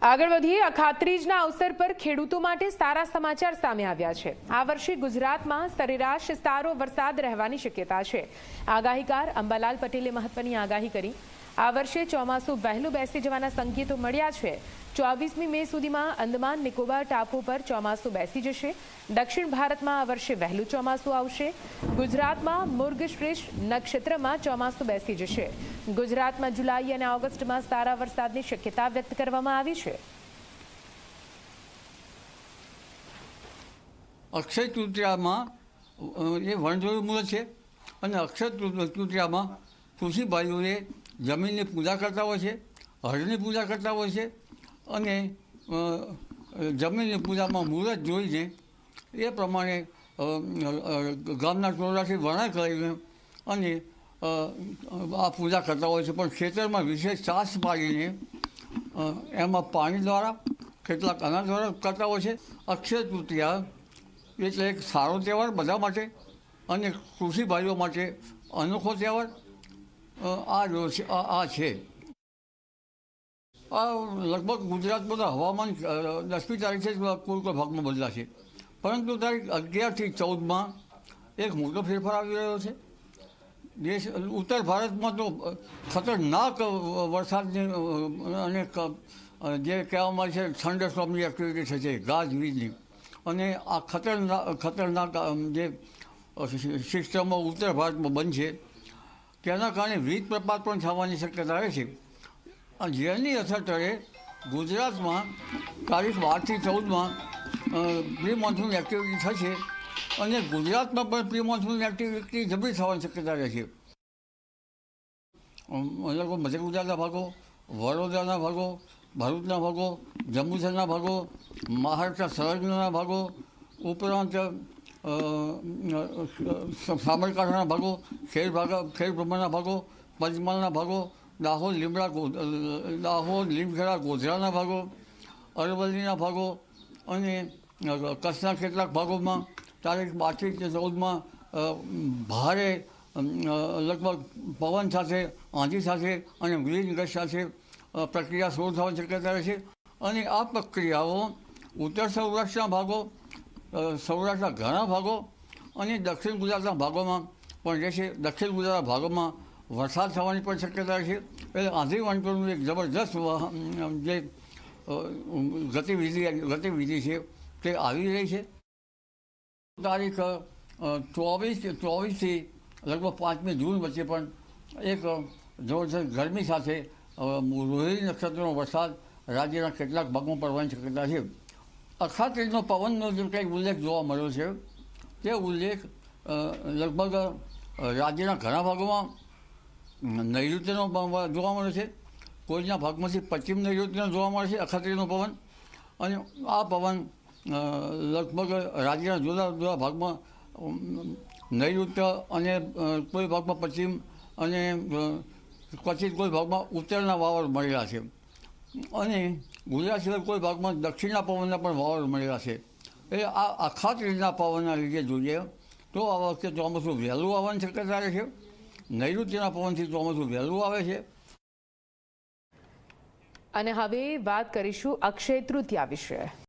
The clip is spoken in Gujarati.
આગળ વધીએ અખાત્રીજના અવસર પર ખેડૂતો માટે સારા સમાચાર સામે આવ્યા છે। આ વર્ષે ગુજરાતમાં સરેરાશ સારો વરસાદ રહેવાની શક્યતા છે। આગાહીકાર અંબાલાલ પટેલે મહત્વની આગાહી કરી। આ વર્ષે ચોમાસું વહેલું બેસી જવાના સંકેતો મળ્યા છે। 24મી મે સુધીમાં અંદમાન નિકોબાર ટાપુ પર ચોમાસું બેસી જશે। દક્ષિણ ભારતમાં આ વર્ષે વહેલું ચોમાસું આવશે। ગુજરાતમાં મૃગશિર નક્ષત્રમાં ચોમાસું બેસી જશે। ગુજરાતમાં જુલાઈ અને ઓગસ્ટમાં સારા વરસાદની શક્યતા વ્યક્ત કરવામાં આવી છે। અક્ષય તૃતીયામાં એ વણજોયું મુહૂર્ત છે અને અક્ષય તૃતીયામાં કૃષિભાઈઓએ જમીનની પૂજા કરતા હોય છે, હળની પૂજા કરતા હોય છે અને જમીનની પૂજામાં મુહૂર્ત જોઈને એ પ્રમાણે ગામના ટોળાથી વર્ણન કરીને અને આ પૂજા કરતા હોય છે। પણ ખેતરમાં વિશેષ ચાસ પાડીને એમાં પાણી દ્વારા કેટલાક અનાજ દ્વારા કરતા હોય છે। અક્ષય તૃતીયા એટલે એક સારો તહેવાર બધા માટે અને કૃષિભાઈઓ માટે અનોખો તહેવાર આ છે। આ લગભગ ગુજરાતમાં હવામાન 10મી તારીખે કોઈ ભાગમાં બદલાશે, પરંતુ તારીખ 11થી 14માં એક મોટો ફેરફાર આવી રહ્યો છે। દેશ ઉત્તર ભારતમાં તો ખતરનાક વરસાદની અને જે કહેવામાં છે થંડરસ્ટોર્મની એક્ટિવિટી થશે, ગાજવીજની, અને આ ખતરનાક જે સિસ્ટમો ઉત્તર ભારતમાં બનશે તેના કારણે વીજપ્રપાત પણ થવાની શક્યતા રહે છે। જેની અસર તળે ગુજરાતમાં તારીખ 12થી 14માં પ્રી મોન્સૂન એક્ટિવિટી થશે અને ગુજરાતમાં પણ પ્રી મોન્સૂન એક્ટિવિટી જબરી થવાની શક્યતા રહે છે। લગભગ મધ્ય ગુજરાતના ભાગો, વડોદરાના ભાગો, ભરૂચના ભાગો, જંબુસરના ભાગો, મહારાષ્ટ્ર સંલગ્નના ભાગો, ઉપરાંત સાબરકાંઠાના ભાગો, ખેડબ્રહ્માના ભાગો, પંચમહાલના ભાગો, દાહોદ લીમખેડા ગોધરાના ભાગો, અરવલ્લીના ભાગો અને કચ્છના કેટલાક ભાગોમાં તારીખ 12થી 14માં ભારે લગભગ પવન સાથે, આંધી સાથે અને વીજ ગસ્ત સાથે પ્રક્રિયા શરૂ થવાની શક્યતા રહે છે। અને આ પ્રક્રિયાઓ ઉત્તર સૌરાષ્ટ્રના ભાગો, સૌરાષ્ટ્રના ઘણા ભાગો અને દક્ષિણ ગુજરાતના ભાગોમાં પણ રહેશે। દક્ષિણ ગુજરાતના ભાગોમાં વરસાદ થવાની પણ શક્યતા છે। એટલે આંધી વંટોળનું એક જબરદસ્ત જે ગતિવિધિ છે તે આવી રહી છે। તારીખ 24થી લગભગ 5મી જૂન વચ્ચે પણ એક જબરદસ્ત ગરમી સાથે રોહિણી નક્ષત્રનો વરસાદ રાજ્યના કેટલાક ભાગમાં પડવાની શક્યતા છે। અખાત્રીજનો પવનનો જે કંઈક ઉલ્લેખ જોવા મળ્યો છે તે ઉલ્લેખ લગભગ રાજ્યના ઘણા ભાગોમાં નૈઋત્યનો જોવા મળે છે, કોઈના ભાગમાંથી પશ્ચિમ નૈઋત્યનો જોવા મળે છે અખાત્રીજનો પવન। અને આ પવન લગભગ રાજ્યના જુદા જુદા ભાગમાં નૈઋત્ય અને કોઈ ભાગમાં પશ્ચિમ અને ક્વચિત કોઈ ભાગમાં ઉત્તરના વાવર મળેલા છે અને ગુજરાત સિવાય કોઈ ભાગમાં દક્ષિણના પવનના પણ વાવર મળેલા છે। એટલે આ અખાત્રીજના પવનના લીધે જોઈએ તો આ વખતે ચોમાસું વહેલું આવવાની શક્યતા રહે છે। નૈઋત્યના પવનથી ચોમાસું વહેલું આવે છે। અને હવે વાત કરીશું અક્ષય તૃતીયા વિશે।